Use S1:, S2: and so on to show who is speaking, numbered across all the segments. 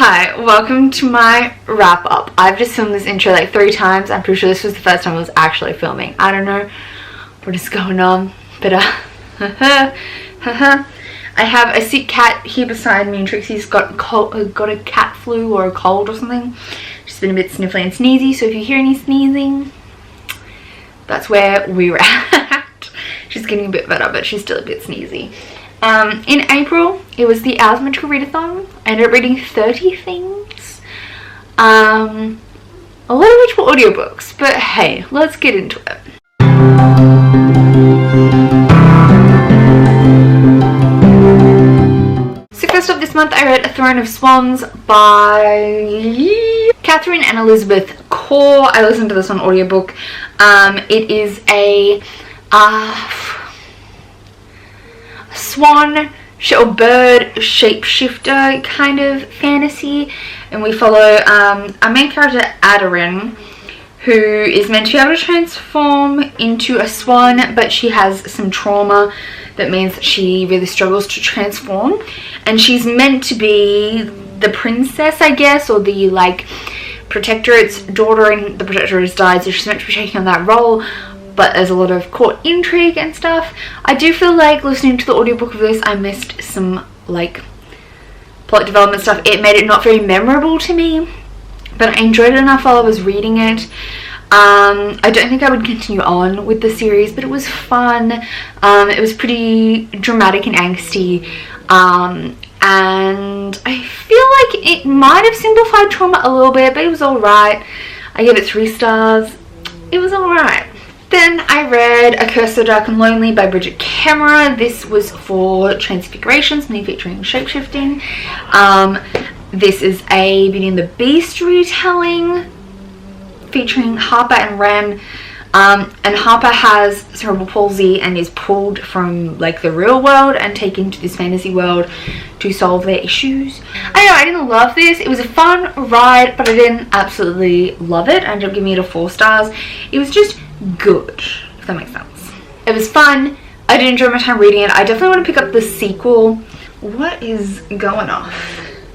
S1: Hi, welcome to my wrap up. I've just filmed this intro like 3 times. I'm pretty sure this was the first time I was actually filming. I don't know what is going on, but I have a sick cat here beside me, and Trixie's got a cat flu or a cold or something. She's been a bit sniffly and sneezy, so if you hear any sneezing, that's where we're at. She's getting a bit better, but she's still a bit sneezy. In April, it was the Asymmetrical Readathon. I ended up reading 30 things. A lot of which were audiobooks, but hey, let's get into it. So first up this month, I read Throne of Swans by Catherine and Elizabeth Kaur. I listened to this on audiobook. It is a swan or bird shapeshifter kind of fantasy, and we follow our main character Aderin, who is meant to be able to transform into a swan, but she has some trauma that means she really struggles to transform, and she's meant to be the princess, I guess, or the protectorate's daughter, and the protectorate has died, so she's meant to be taking on that role. But there's a lot of court intrigue and stuff. I do feel like listening to the audiobook of this, I missed some plot development stuff. It made it not very memorable to me, but I enjoyed it enough while I was reading it. I don't think I would continue on with the series, but it was fun. It was pretty dramatic and angsty, and I feel like it might have simplified trauma a little bit, but it was alright. I gave it 3 stars. It was alright. Then I read A Curse So Dark and Lonely by Bridget Kemmerer. This was for Transfigurations, me featuring shapeshifting. This is a Beauty and the Beast retelling featuring Harper and Ren. And Harper has cerebral palsy and is pulled from the real world and taken to this fantasy world to solve their issues. I know, I didn't love this. It was a fun ride, but I didn't absolutely love it. I ended up giving it a 4 stars. It was just good, if that makes sense. It was fun. I did enjoy my time reading it. I definitely want to pick up the sequel. What is going on?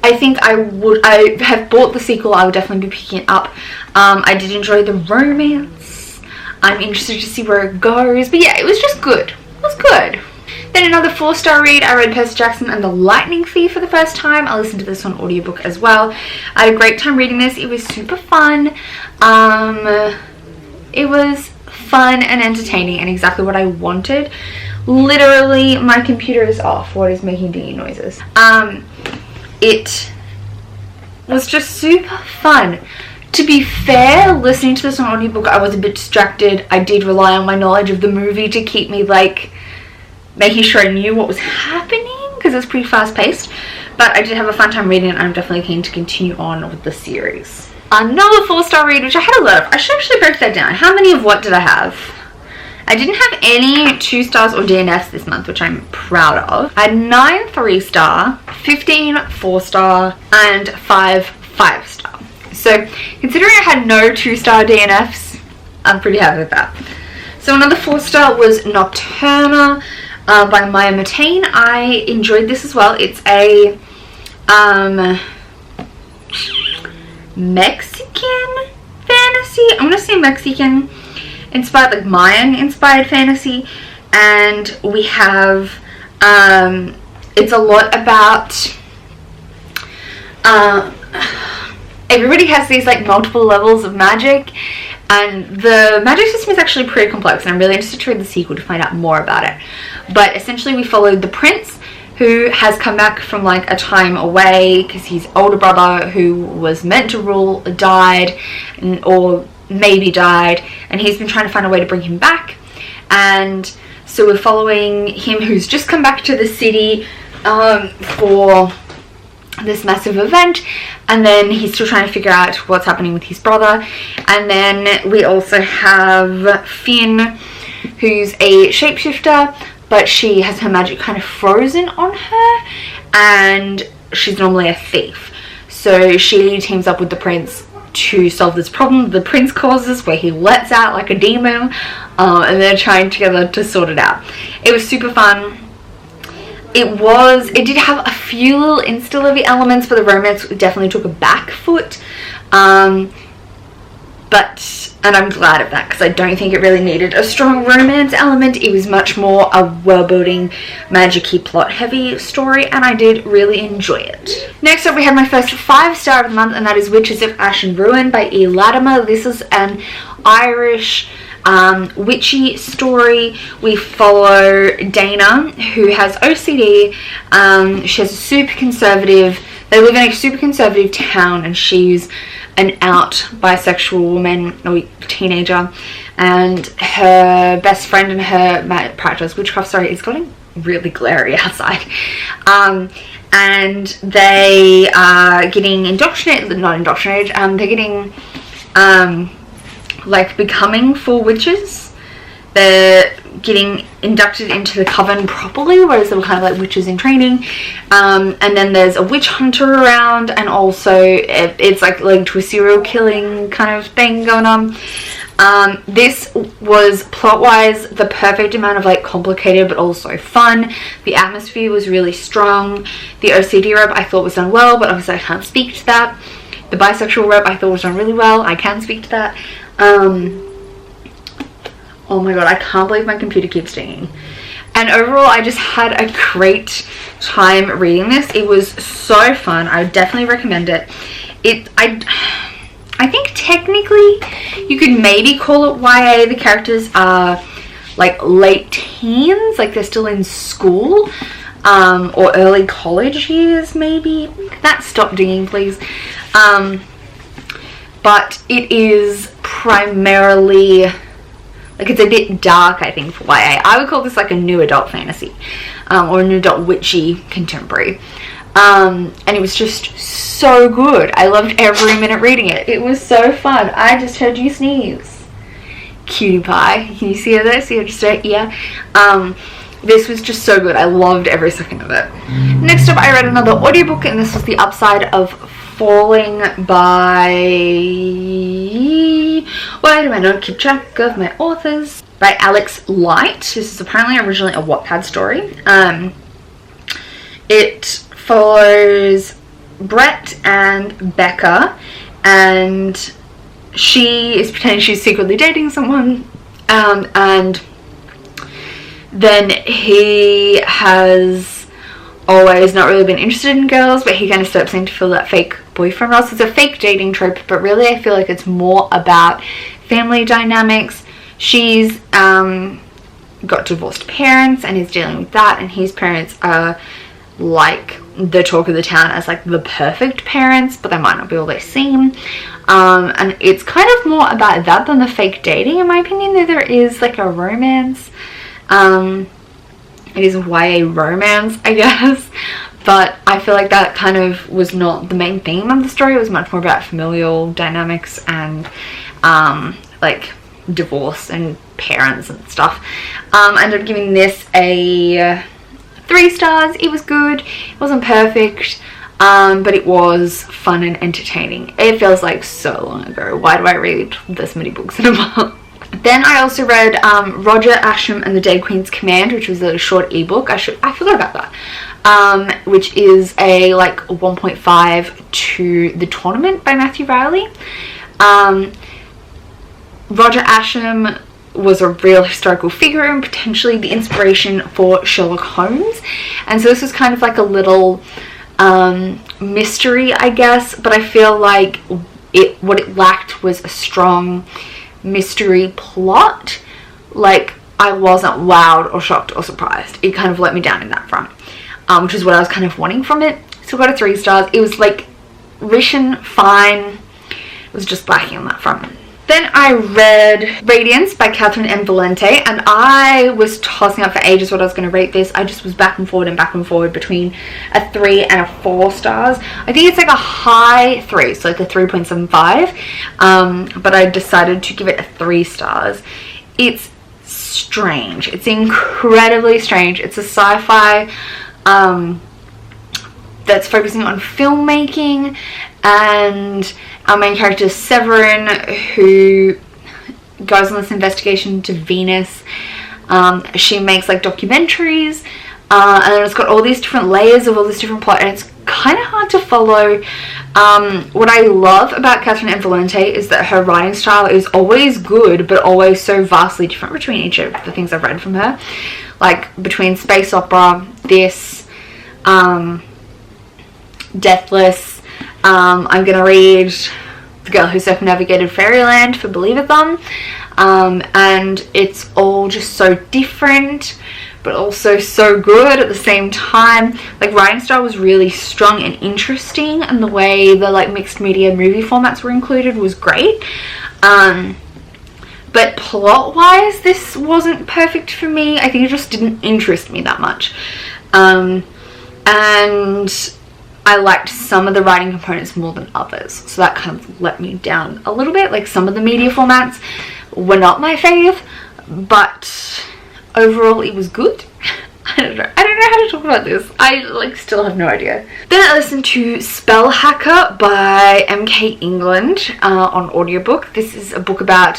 S1: I think I have bought the sequel. I would definitely be picking it up. I did enjoy the romance. I'm interested to see where it goes, but yeah, it was just good. It was good. Then another 4-star read, I read Percy Jackson and the Lightning Thief for the first time. I listened to this on audiobook as well. I had a great time reading this. It was super fun. It was fun and entertaining and exactly what I wanted. Literally, my computer is off. What is making dinghy noises? It was just super fun. To be fair, listening to this on audiobook, I was a bit distracted. I did rely on my knowledge of the movie to keep me making sure I knew what was happening, because it's pretty fast paced. But I did have a fun time reading it, and I'm definitely keen to continue on with the series. Another 4-star read, which I had a lot of. I should actually break that down. How many of what did I have? I didn't have any 2 stars or DNFs this month, which I'm proud of. I had 9 3-star, 15 4-star, and 5 5-star. So considering I had no 2-star DNFs, I'm pretty happy with that. So another 4-star was Nocturna by Maya Matane. I enjoyed this as well. It's a Mexican fantasy. I'm gonna say Mexican inspired, Mayan inspired fantasy, and we have it's a lot about everybody has these multiple levels of magic, and the magic system is actually pretty complex, and I'm really interested to read the sequel to find out more about it. But essentially we followed the prince, who has come back from a time away because his older brother, who was meant to rule, died, or maybe died, and he's been trying to find a way to bring him back. And so we're following him, who's just come back to the city for this massive event, and then he's still trying to figure out what's happening with his brother. And then we also have Finn, who's a shapeshifter, but she has her magic kind of frozen on her, and she's normally a thief. So she teams up with the prince to solve this problem the prince causes, where he lets out a demon, and they're trying together to sort it out. It was super fun. it did have a few little insta-livy elements, but the romance definitely took a back foot. And I'm glad of that, because I don't think it really needed a strong romance element. It was much more a world-building, magic-y, plot-heavy story, and I did really enjoy it. Next up, we have my first 5-star of the month, and that is Witches of Ash and Ruin by E. Latimer. This is an Irish witchy story. We follow Dana, who has OCD. She has a super conservative, they live in a super conservative town, and she's an out bisexual woman or teenager, and her best friend and her practice witchcraft. Sorry, it's getting really glary outside. And they are getting indoctrinated, not indoctrinated, they're getting like becoming full witches. They're getting inducted into the coven properly, whereas they were kind of like witches in training. And then there's a witch hunter around, and also it's like linked to a serial killing kind of thing going on. This was plot-wise the perfect amount of like complicated but also fun. The atmosphere was really strong. The OCD rep I thought was done well, but obviously I can't speak to that. The bisexual rep I thought was done really well. I can speak to that. Oh my god, I can't believe my computer keeps dinging. And overall, I just had a great time reading this. It was so fun. I would definitely recommend it. I think technically you could maybe call it YA. The characters are like late teens, like they're still in school, or early college years maybe. That stop dinging, please. But it is primarily, like, it's a bit dark, I think, for YA. I would call this like a new adult fantasy, or a new adult witchy contemporary. And it was just so good. I loved every minute reading it. It was so fun. I just heard you sneeze. Cutie pie. Can you see her there? See her just right? Yeah. This was just so good. I loved every second of it. Next up, I read another audiobook, and this was The Upside of Falling by... Why do I not keep track of my authors? By Alex Light. This is apparently originally a Wattpad story. It follows Brett and Becca, and she is pretending she's secretly dating someone, and then he has always not really been interested in girls, but he kind of steps in to fill that fake boyfriend role. So it's a fake dating trope, but really I feel like it's more about family dynamics. She's got divorced parents and is dealing with that, and his parents are like the talk of the town as like the perfect parents, but they might not be all they seem. And it's kind of more about that than the fake dating, in my opinion, though there is like a romance. It is a YA romance, I guess, but I feel like that kind of was not the main theme of the story. It was much more about familial dynamics and like divorce and parents and stuff. I ended up giving this a 3 stars. It was good. It wasn't perfect, but it was fun and entertaining. It feels like so long ago. Why do I read this many books in a month? Then I also read Roger Ascham and the Dead Queen's Command, which was a short ebook. I forgot about that. Which is a like 1.5 to The Tournament by Matthew Riley. Roger Ascham was a real historical figure and potentially the inspiration for Sherlock Holmes. And so this was kind of like a little mystery, I guess, but I feel like what it lacked was a strong mystery plot. Like, I wasn't wowed or shocked or surprised. It kind of let me down in that front, which is what I was kind of wanting from it. So I got a 3 stars. It was like written fine. It was just lacking on that front. Then I read Radiance by Catherine M. Valente, and I was tossing up for ages what I was going to rate this. I just was back and forward between a 3 and a 4 stars. I think it's like a high 3, so like a 3.75, but I decided to give it a 3 stars. It's strange. It's incredibly strange. It's a sci-fi that's focusing on filmmaking, and our main character is Severin, who goes on this investigation to Venus. She makes like documentaries, and then it's got all these different layers of all this different plot, and it's kind of hard to follow. What I love about Catherine M. Valente is that her writing style is always good, but always so vastly different between each of the things I've read from her. Like between space opera, this, Deathless, I'm gonna read The Girl Who Circumnavigated Fairyland for Believathon, and it's all just so different, but also so good at the same time. Like, writing style was really strong and interesting, and the way the like mixed media movie formats were included was great. But plot wise, this wasn't perfect for me. I think it just didn't interest me that much, and I liked some of the writing components more than others, so that kind of let me down a little bit. Like, some of the media formats were not my fave, but overall it was good. I don't know how to talk about this. I like still have no idea. Then I listened to Spell Hacker by MK England on audiobook. This is a book about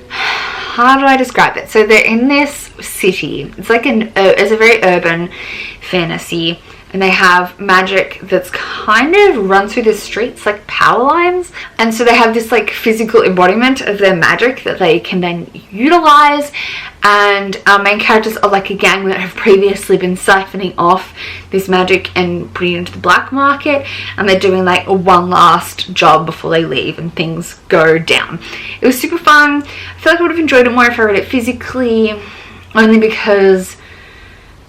S1: how do I describe it? So they're in this city. It's like it's a very urban fantasy, and they have magic that's kind of run through the streets like power lines, and so they have this like physical embodiment of their magic that they can then utilize. And our main characters are like a gang that have previously been siphoning off this magic and putting it into the black market, and they're doing like one last job before they leave and things go down. It was super fun. I feel like I would have enjoyed it more if I read it physically, only because,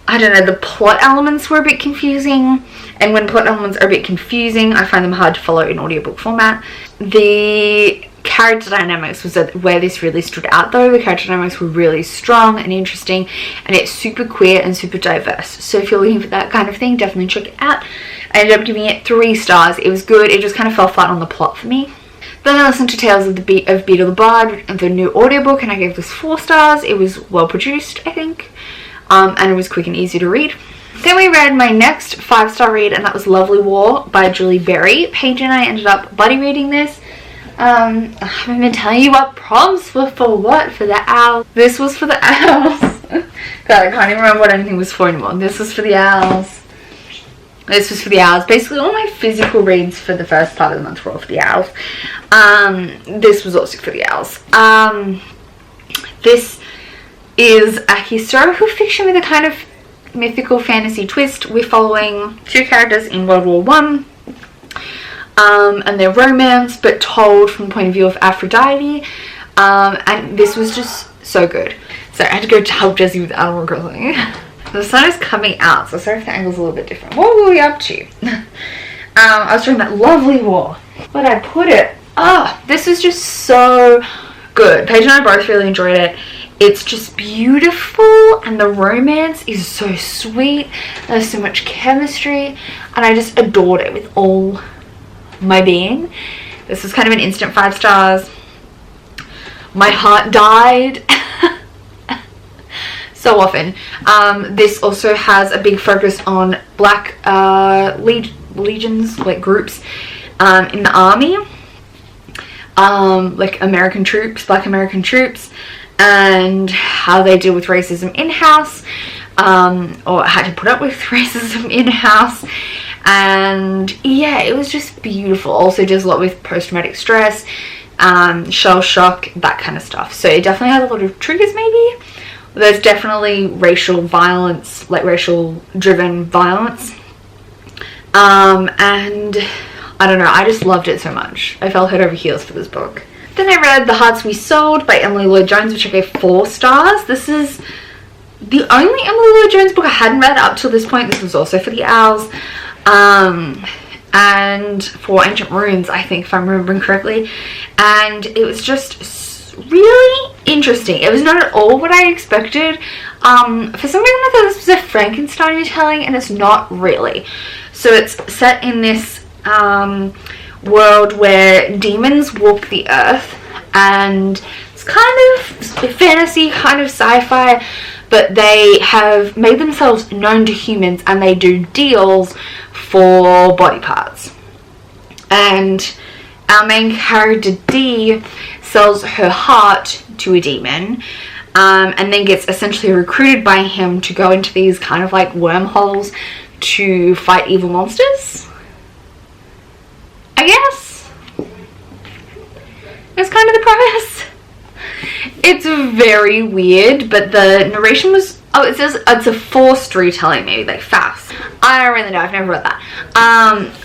S1: I don't know, the plot elements were a bit confusing, and when plot elements are a bit confusing, I find them hard to follow in audiobook format. The character dynamics was where this really stood out though. The character dynamics were really strong and interesting, and it's super queer and super diverse. So if you're looking for that kind of thing, definitely check it out. I ended up giving it 3 stars. It was good. It just kind of fell flat on the plot for me. Then I listened to Tales of Beetle the Bard, the new audiobook, and I gave this 4 stars. It was well produced, I think. And it was quick and easy to read. Then we read my next 5-star read, and that was Lovely War by Julie Berry. Paige and I ended up buddy reading this. I haven't been telling you what prompts were for what. For the owls. This was for the owls. God, I can't even remember what anything was for anymore. This was for the owls. This was for the owls. Basically, all my physical reads for the first part of the month were all for the owls. This was also for the owls. This is a historical fiction with a kind of mythical fantasy twist. We're following 2 characters in World War I, and their romance, but told from the point of view of Aphrodite, and this was just so good. So I had to go to help Jessie with Animal Crossing. The sun is coming out, so sorry if the angle's a little bit different. What were we up to? I was talking about Lovely War. Where'd I put it? Oh, this is just so good. Paige and I both really enjoyed it. It's just beautiful, and the romance is so sweet. There's so much chemistry, and I just adored it with all my being. This was kind of an instant 5 stars. My heart died so often. This also has a big focus on black legions, like groups in the army, like American troops, black American troops, and how they deal with racism in-house, or had to put up with racism in-house. And yeah, it was just beautiful. Also does a lot with post-traumatic stress, shell shock, that kind of stuff. So it definitely has a lot of triggers maybe. There's definitely racial violence, like racial driven violence. And I don't know, I just loved it so much. I fell head over heels for this book. Then I read The Hearts We Sold by Emily Lloyd-Jones, which I gave 4 stars. This is the only Emily Lloyd-Jones book I hadn't read up till this point. This was also for the owls. And for Ancient Runes, I think, if I'm remembering correctly. And it was just really interesting. It was not at all what I expected. For some reason I thought this was a Frankenstein retelling, and it's not really. So it's set in this world where demons walk the earth, and it's kind of fantasy, kind of sci-fi, but they have made themselves known to humans, and they do deals for body parts. And our main character Dee sells her heart to a demon, and then gets essentially recruited by him to go into these kind of like wormholes to fight evil monsters, I guess. That's kind of the premise. It's very weird, but the narration was, oh, it says it's a forced storytelling, maybe like fast. I don't really know, I've never read that.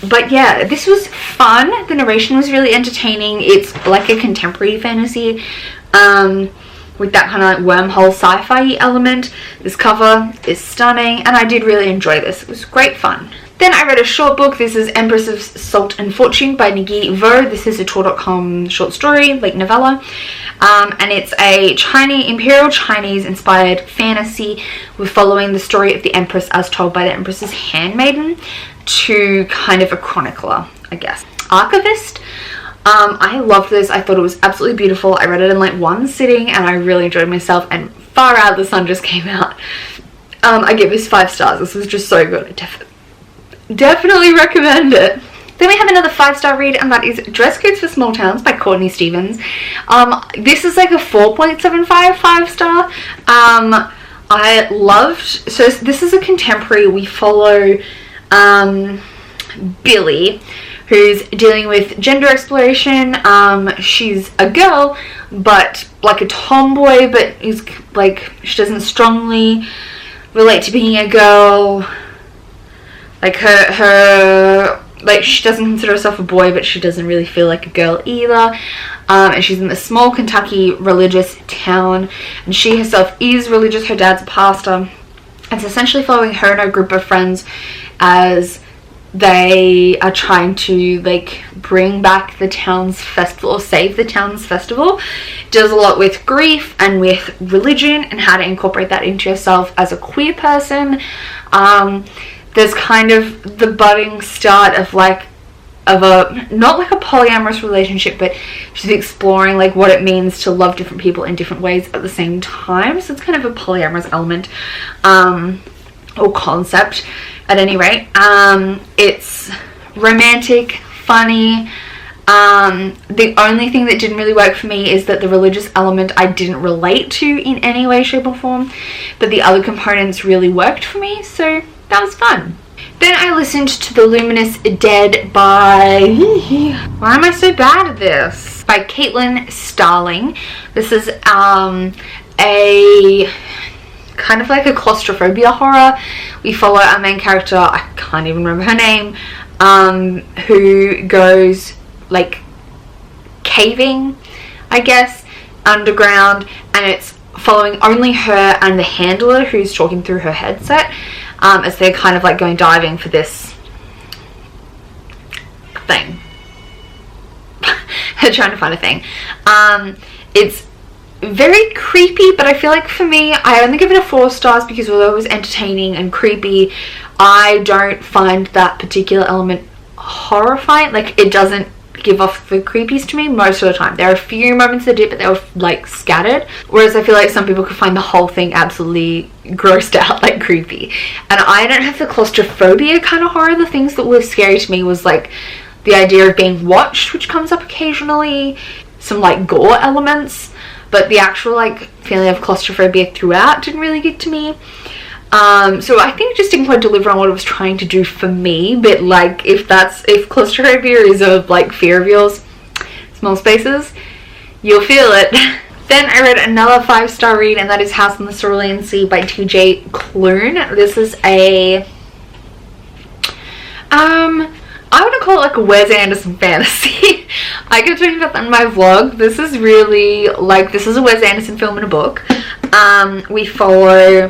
S1: But yeah, this was fun. The narration was really entertaining. It's like a contemporary fantasy, with that kind of like wormhole sci-fi element. This cover is stunning, and I did really enjoy this. It was great fun. Then I read a short book. This is Empress of Salt and Fortune by Nagi Vo. This is a Tor.com short story, like novella. And it's a Imperial Chinese inspired fantasy. We're following the story of the Empress as told by the Empress's handmaiden to kind of a chronicler, I guess. Archivist. I loved this. I thought it was absolutely beautiful. I read it in like one sitting and I really enjoyed myself, and far out the sun just came out. I give this 5 stars. This was just so good. I definitely recommend it. Then we have another 5-star read, and that is Dress Codes for Small Towns by Courtney Stevens. This is like a 4.75 5-star. I loved, so this is a contemporary. We follow Billy, who's dealing with gender exploration. She's a girl, but like a tomboy, but is like, she doesn't strongly relate to being a girl. Like her like, she doesn't consider herself a boy, but she doesn't really feel like a girl either. And she's in this small Kentucky religious town, and she herself is religious. Her dad's a pastor. It's essentially following her and her group of friends as they are trying to like bring back the town's festival, or save the town's festival. Does a lot with grief and with religion and how to incorporate that into yourself as a queer person. There's kind of the budding start of like not like a polyamorous relationship, but she's exploring like what it means to love different people in different ways at the same time. So it's kind of a polyamorous element or concept at any rate. It's romantic, funny. The only thing that didn't really work for me is that the religious element I didn't relate to in any way, shape or form, but the other components really worked for me, so that was fun. Then I listened to The Luminous Dead by... Why am I so bad at this? By Caitlin Starling. This is a kind of like a claustrophobia horror. We follow our main character, I can't even remember her name, who goes like caving, I guess, underground, and it's following only her and the handler who's talking through her headset, as they're kind of like going diving for this thing. They're trying to find a thing. It's very creepy, but I feel like for me, I only give it a 4 stars because although it was entertaining and creepy, I don't find that particular element horrifying. Like, it doesn't give off the creepies to me most of the time. There are a few moments that did, but they were like scattered, whereas I feel like some people could find the whole thing absolutely grossed out, like creepy. And I don't have the claustrophobia kind of horror. The things that were scary to me was like the idea of being watched, which comes up occasionally, some like gore elements, but the actual like feeling of claustrophobia throughout didn't really get to me. So I think it just didn't quite deliver on what it was trying to do for me. But like, if claustrophobia is a like fear of yours, small spaces, you'll feel it. Then I read another 5-star read, and that is House on the Cerulean Sea by TJ Klune. This is a I would call it like a Wes Anderson fantasy. I could talk about that in my vlog. This is really like, this is a Wes Anderson film in a book. We follow,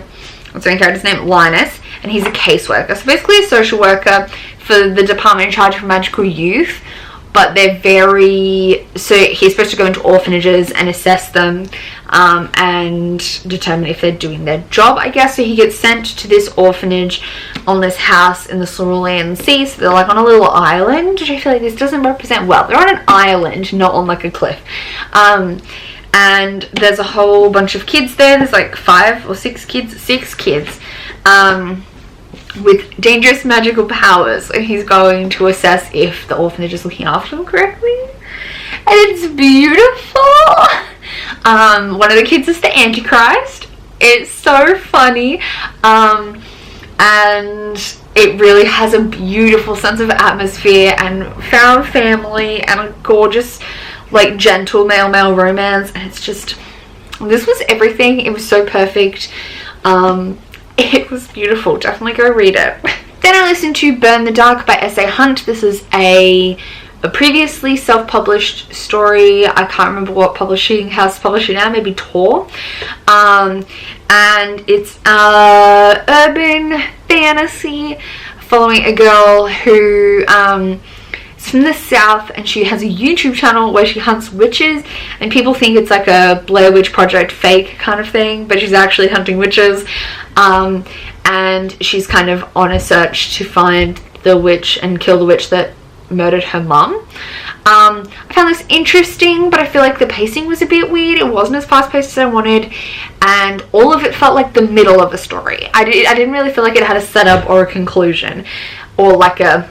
S1: what's the main character's name? Linus, and he's a caseworker. So basically a social worker for the department in charge of magical youth, but they're very, so he's supposed to go into orphanages and assess them and determine if they're doing their job, I guess. So he gets sent to this orphanage on this house in the Cerulean Sea. So they're like on a little island, which I feel like this doesn't represent well. They're on an island, not on like a cliff. And there's a whole bunch of kids there. There's like 5 or 6 kids, 6 kids with dangerous magical powers. And he's going to assess if the orphanage is looking after them correctly. And it's beautiful. One of the kids is the Antichrist. It's so funny, and it really has a beautiful sense of atmosphere and found family and a gorgeous, like, gentle male romance, and it's just, this was everything. It was so perfect. It was beautiful. Definitely go read it. Then I listened to Burn the Dark by S.A. Hunt. This is a previously self-published story. I can't remember what publishing house published it now, maybe Tor. And it's urban fantasy following a girl who is from the South, and she has a YouTube channel where she hunts witches, and people think it's like a Blair Witch Project fake kind of thing, but she's actually hunting witches. And she's kind of on a search to find the witch and kill the witch that murdered her mum. I found this interesting, but I feel like the pacing was a bit weird. It wasn't as fast paced as I wanted, and all of it felt like the middle of a story. I didn't really feel like it had a setup or a conclusion or like a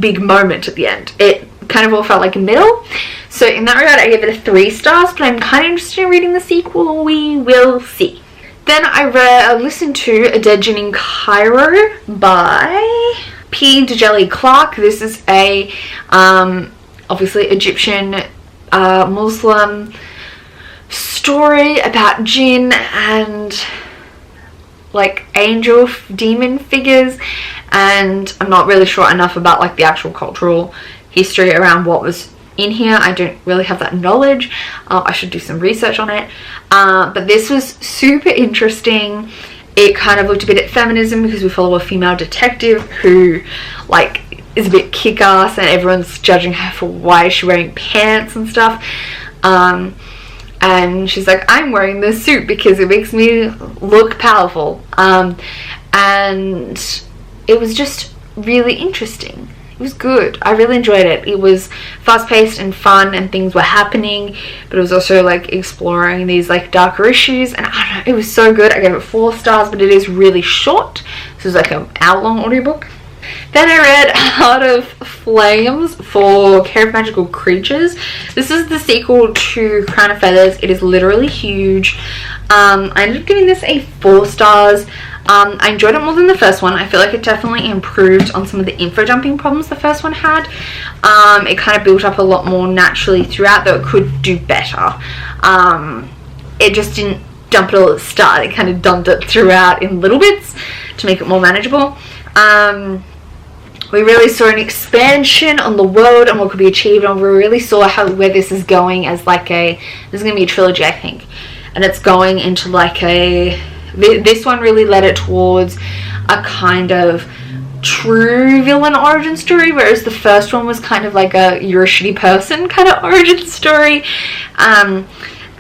S1: big moment at the end. It kind of all felt like a middle. So in that regard, I gave it a 3 stars, but I'm kind of interested in reading the sequel. We will see. Then I listened to A Dead Gin in Cairo by P. Djeli Clark. This is a obviously Egyptian Muslim story about jinn and like angel demon figures, and I'm not really sure enough about like the actual cultural history around what was in here. I don't really have that knowledge. I should do some research on it, but this was super interesting. It kind of looked a bit at feminism because we follow a female detective who like is a bit kick-ass, and everyone's judging her for why is she wearing pants and stuff, and she's like, I'm wearing this suit because it makes me look powerful, and it was just really interesting. It was good. I really enjoyed it. It was fast-paced and fun, and things were happening, but it was also like exploring these like darker issues, and I don't know, it was so good. I gave it 4 stars, but it is really short. This is like an hour-long audiobook. Then I read Heart of Flames for Care of Magical Creatures. This is the sequel to Crown of Feathers. It is literally huge. I ended up giving this a 4 stars. I enjoyed it more than the first one. I feel like it definitely improved on some of the info dumping problems the first one had. It kind of built up a lot more naturally throughout, though it could do better. It just didn't dump it all at the start. It kind of dumped it throughout in little bits to make it more manageable. We really saw an expansion on the world and what could be achieved, and we really saw where this is going as like this is going to be a trilogy, I think, and it's going into like this one really led it towards a kind of true villain origin story, whereas the first one was kind of like a you're a shitty person kind of origin story.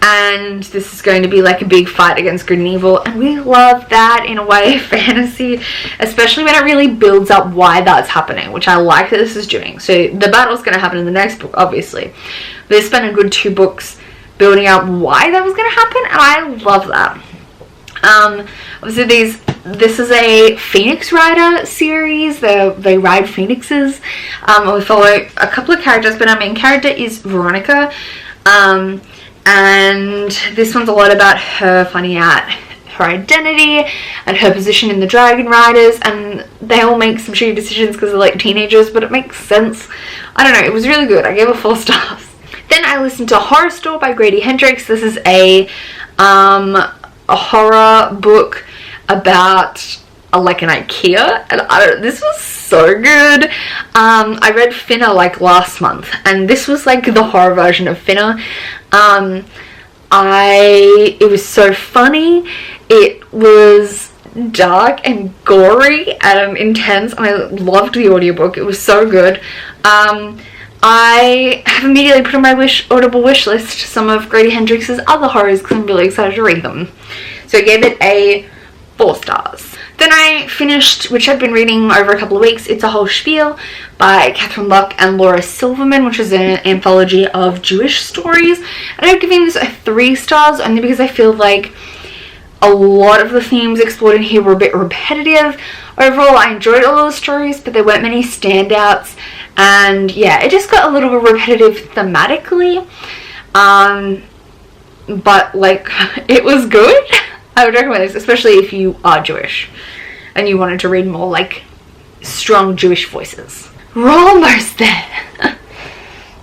S1: And this is going to be like a big fight against good and evil, and we love that in a way, fantasy, especially when it really builds up why that's happening, which I like that this is doing. So the battle's going to happen in the next book, obviously. They spent a good 2 books building out why that was going to happen, and I love that. Obviously this is a Phoenix Rider series. They ride phoenixes. We follow a couple of characters, but our main character is Veronica. And this one's a lot about her finding out her identity and her position in the Dragon Riders, and they all make some shitty decisions because they're like teenagers, but it makes sense. I don't know, it was really good. I gave it 4 stars. Then I listened to Horror Store by Grady Hendrix. This is a horror book about like an IKEA, and this was so good. I read Finna like last month, and this was like the horror version of Finna. It was so funny. It was dark and gory and intense, and I loved the audiobook. It was so good. I have immediately put on my audible wish list some of Grady Hendrix's other horrors because I'm really excited to read them. So I gave it a 4 stars. Then I finished, which I've been reading over a couple of weeks, It's a Whole Spiel by Catherine Luck and Laura Silverman, which is an anthology of Jewish stories. And I'm giving this a 3 stars only because I feel like a lot of the themes explored in here were a bit repetitive. Overall, I enjoyed all of the stories, but there weren't many standouts. And yeah, it just got a little bit repetitive thematically. but like it was good. I would recommend this, especially if you are Jewish and you wanted to read more like strong Jewish voices. We're almost there.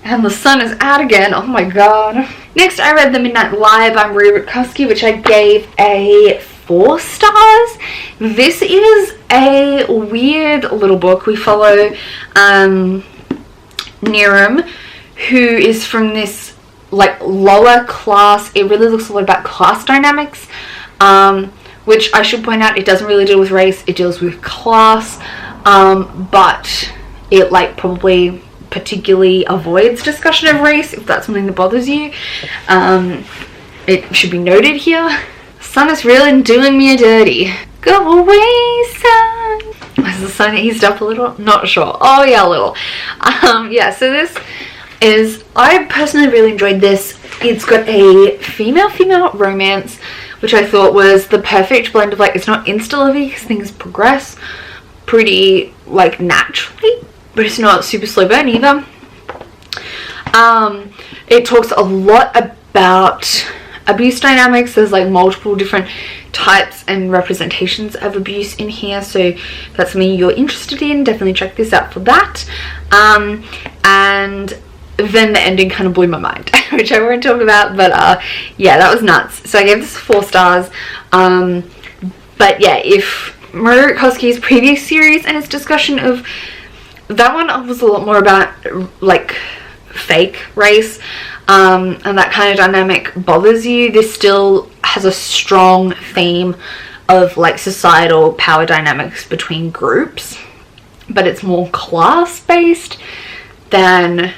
S1: And the sun is out again. Oh my god. Next, I read The Midnight Lie by Marie Rutkowski, which I gave a 4 stars. This is a weird little book. We follow Niram, who is from this like lower class. It really looks a lot about class dynamics, which I should point out, it doesn't really deal with race, it deals with class, but it like probably particularly avoids discussion of race if that's something that bothers you. It should be noted here. Sun is really doing me a dirty. Go away, sun. Is the sun eased up a little? Not sure. Oh yeah, a little. Yeah, so this is, I personally really enjoyed this. It's got a female romance, which I thought was the perfect blend of like, it's not insta-lovey because things progress pretty like naturally, but it's not super slow burn either. It talks a lot about abuse dynamics. There's like multiple different types and representations of abuse in here, so if that's something you're interested in, definitely check this out for that. And then the ending kind of blew my mind, which I won't talk about, but yeah, that was nuts. So I gave this 4 stars. But yeah, if Marie Rutkowski's previous series and its discussion of that one was a lot more about like fake race, and that kind of dynamic bothers you, this still has a strong theme of like societal power dynamics between groups, but it's more class based than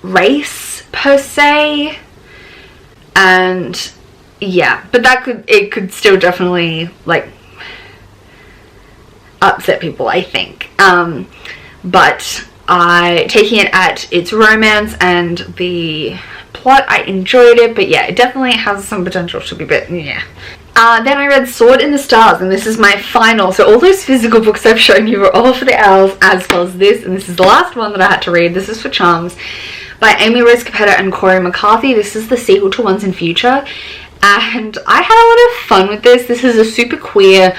S1: race per se. And yeah, but it could still definitely like upset people, I think. But taking it at its romance and the plot, I enjoyed it, but yeah, it definitely has some potential to be a bit, yeah. Then I read Sword in the Stars, and this is my final. So all those physical books I've shown you were all for the owls, as well as this, and this is the last one that I had to read. This is for Charms by Amy Rose Capetta and Corey McCarthy. This is the sequel to Once and Future, and I had a lot of fun with this. This is a super queer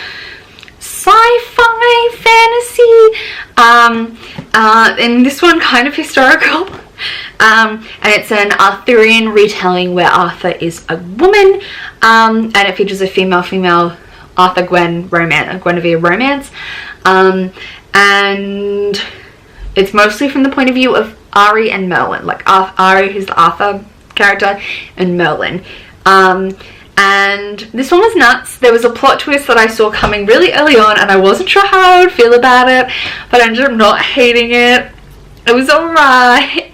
S1: sci-fi fantasy, and this one kind of historical, and it's an Arthurian retelling where Arthur is a woman, and it features a female Arthur Guinevere romance, and it's mostly from the point of view of Ari and Merlin, like Ari, who's the Arthur character, and Merlin. And this one was nuts. There was a plot twist that I saw coming really early on, and I wasn't sure how I would feel about it, but I ended up not hating it. It was alright.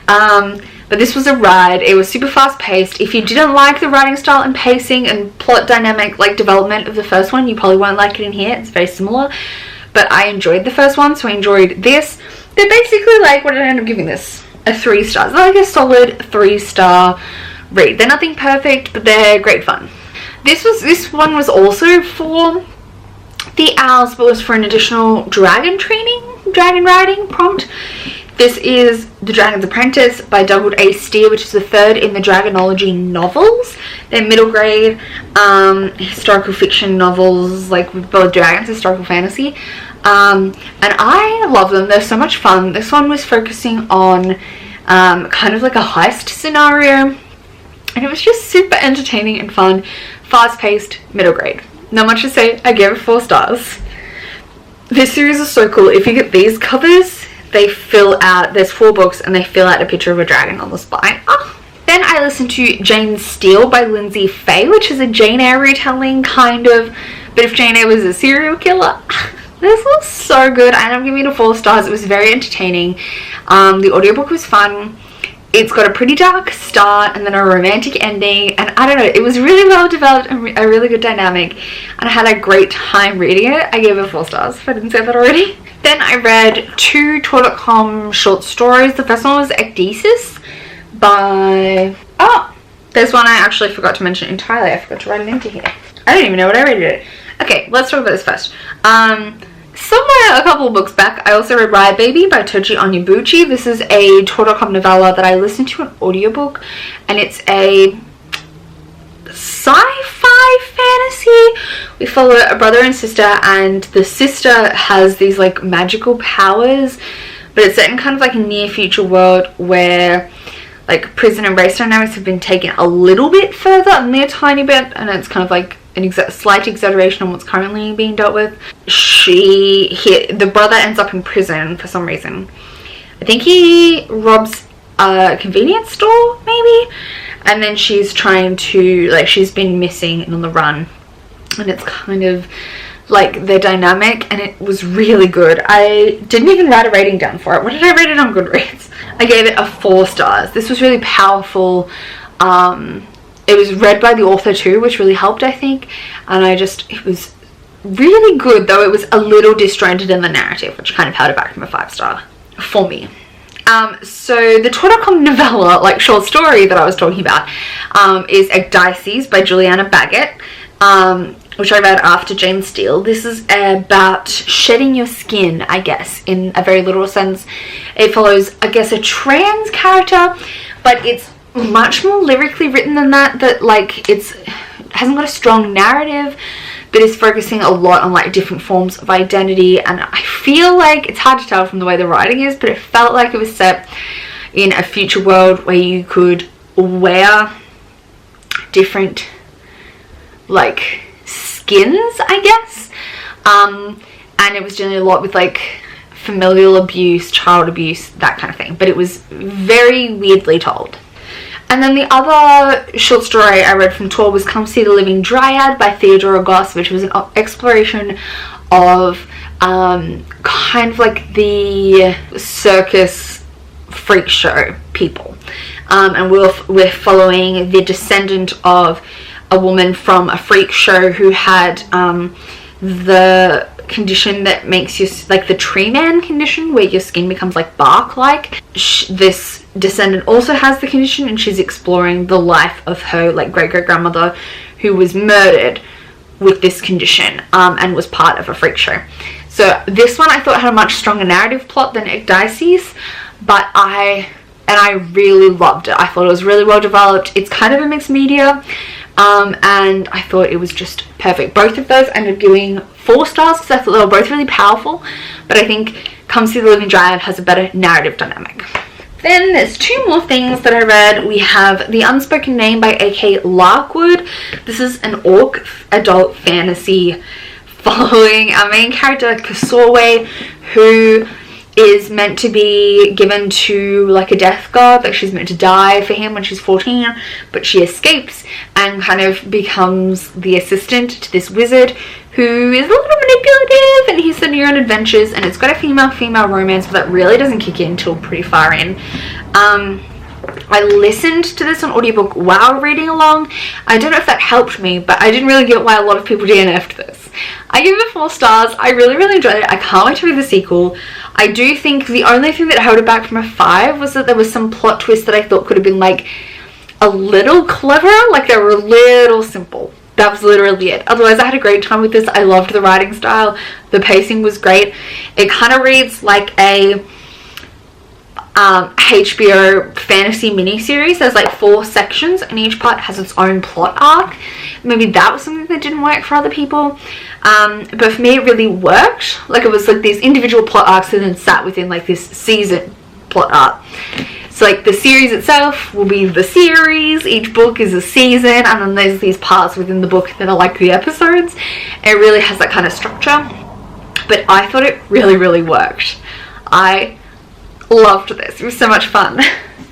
S1: But this was a ride. It was super fast paced. If you didn't like the writing style and pacing and plot dynamic like development of the first one, you probably won't like it in here. It's very similar, but I enjoyed the first one, so I enjoyed this. They're basically like, what did I end up giving this? A 3 stars. Like a solid 3-star read. They're nothing perfect, but they're great fun. This one was also for the owls, but was for an additional dragon riding prompt. This is The Dragon's Apprentice by Douglas A. Steele, which is the 3rd in the Dragonology novels. They're middle grade historical fiction novels, like with both dragons, historical fantasy, and I love them. They're so much fun. This one was focusing on kind of like a heist scenario, and it was just super entertaining and fun, fast-paced, middle grade. Not much to say. I gave it 4 stars. This series is so cool. If you get these covers, they fill out, there's 4 books, and they fill out a picture of a dragon on the spine. Oh. Then I listened to Jane Steele by Lindsay Fay, which is a Jane Eyre retelling, kind of, but if Jane Eyre was a serial killer. This was so good, and I'm giving it 4 stars. It was very entertaining. The audiobook was fun. It's got a pretty dark start and then a romantic ending, and I don't know, it was really well developed and a really good dynamic, and I had a great time reading it. I gave it 4 stars, if I didn't say that already. Then I read 2 Tor.com short stories. The first one was Ecdysis by... oh, there's one I actually forgot to mention entirely. I forgot to write it into here. I don't even know what I rated it. Okay, let's talk about this first. Somewhere a couple of books back, I also read Riot Baby by Tochi Onyebuchi. This is a Tor.com novella that I listened to an audiobook, and it's a sci-fi fantasy. We follow a brother and sister, and the sister has these like magical powers, but it's set in kind of like a near future world where like prison and race dynamics have been taken a little bit further, only a tiny bit, and it's kind of like a slight exaggeration on what's currently being dealt with. The brother ends up in prison for some reason. I think he robs a convenience store maybe, and then she's trying to, like, she's been missing and on the run, and it's kind of like their dynamic, and it was really good. I didn't even write a rating down for it. What did I rate it on Goodreads? I gave it a 4 stars. This was really powerful. It was read by the author too, which really helped, I think, and it was really good, though it was a little disjointed in the narrative, which kind of held it back from a 5-star for me. So the Total novella, like short story that I was talking about, is Ecdysis by Juliana Baggett, which I read after Jane Steele. This is about shedding your skin, I guess, in a very literal sense. It follows, I guess, a trans character, but it's much more lyrically written than that, like it hasn't got a strong narrative, but is focusing a lot on like different forms of identity, and I feel like it's hard to tell from the way the writing is, but it felt like it was set in a future world where you could wear different like skins, I guess, and it was dealing a lot with like familial abuse, child abuse, that kind of thing, but it was very weirdly told. And then the other short story I read from tour was Come See the Living Dryad by Theodora Goss, which was an exploration of kind of like the circus freak show people. And we're following the descendant of a woman from a freak show who had the condition that makes you, like the tree man condition, where your skin becomes like bark-like. This descendant also has the condition, and she's exploring the life of her like great-great-grandmother who was murdered with this condition, and was part of a freak show. So this one I thought had a much stronger narrative plot than Ecdysis, but I really loved it. I thought it was really well developed. It's kind of a mixed media, and I thought it was just perfect. Both of those ended up giving 4 stars because I thought they were both really powerful, but I think Come See the Living Dryad has a better narrative dynamic. Then there's 2 more things that I read. We have The Unspoken Name by A.K. Larkwood. This is an orc adult fantasy following our main character, Kasorwe, who is meant to be given to like a death god, like she's meant to die for him when she's 14, but she escapes and kind of becomes the assistant to this wizard who is a little manipulative, and he's sending her on adventures, and it's got a female romance, but that really doesn't kick in until pretty far in. I listened to this on audiobook while reading along. I don't know if that helped me, but I didn't really get why a lot of people DNF'd this. I give it 4 stars. I really enjoyed it. I can't wait to read the sequel. I do think the only thing that held it back from a 5 was that there was some plot twist that I thought could have been like a little clever, like they were a little simple. That was literally it. Otherwise, I had a great time with this. I loved the writing style. The pacing was great. It kind of reads like a HBO fantasy miniseries. There's like 4 sections, and each part has its own plot arc. Maybe that was something that didn't work for other people. But for me, it really worked. Like it was like these individual plot arcs and then sat within like this season plot arc. So like the series itself will be the series, each book is a season, and then there's these parts within the book that are like the episodes. It really has that kind of structure, but I thought it really worked. I loved this. It was so much fun.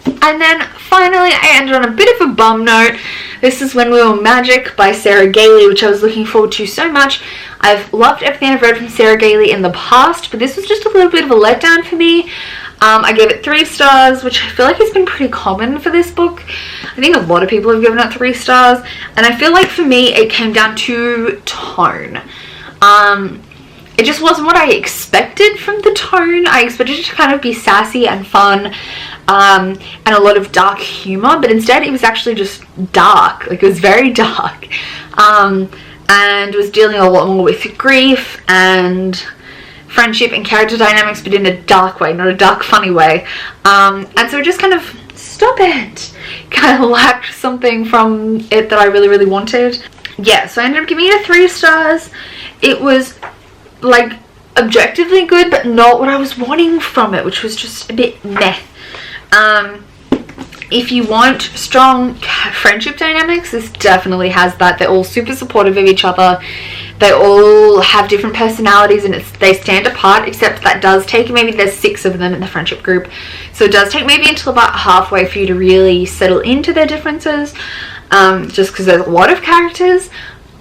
S1: And then finally I ended on a bit of a bum note. This is When We Were Magic by Sarah Gailey, which I was looking forward to so much. I've loved everything I've read from Sarah Gailey in the past, but this was just a little bit of a letdown for me. I gave it 3 stars, which I feel like has been pretty common for this book. I think a lot of people have given it 3 stars, and I feel like for me it came down to tone. It just wasn't what I expected from the tone. I expected it to kind of be sassy and fun, and a lot of dark humor, but instead it was actually just dark. Like it was very dark, and was dealing a lot more with grief and friendship and character dynamics, but in a dark way, not a dark funny way. And so it just kind of stop it. Kind of lacked something from it that I really wanted. Yeah, so I ended up giving it a 3 stars. It was like objectively good, but not what I was wanting from it, which was just a bit meh. If you want strong friendship dynamics, this definitely has that. They're all super supportive of each other. They all have different personalities, and they stand apart, except that does take, maybe there's 6 of them in the friendship group, so it does take maybe until about halfway for you to really settle into their differences, just because there's a lot of characters.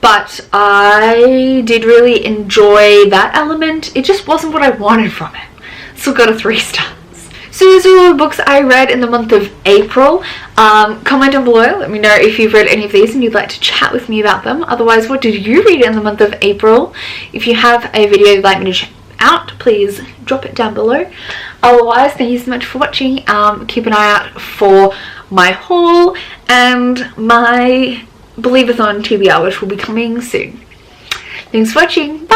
S1: But I did really enjoy that element. It just wasn't what I wanted from it, so got a 3 stars. So those are all the books I read in the month of April. Comment down below, let me know if you've read any of these and you'd like to chat with me about them. Otherwise, what did you read in the month of April? If you have a video you'd like me to check out, please drop it down below. Otherwise, thank you so much for watching. Keep an eye out for my haul and my Believathon TBR, which will be coming soon. Thanks for watching. Bye!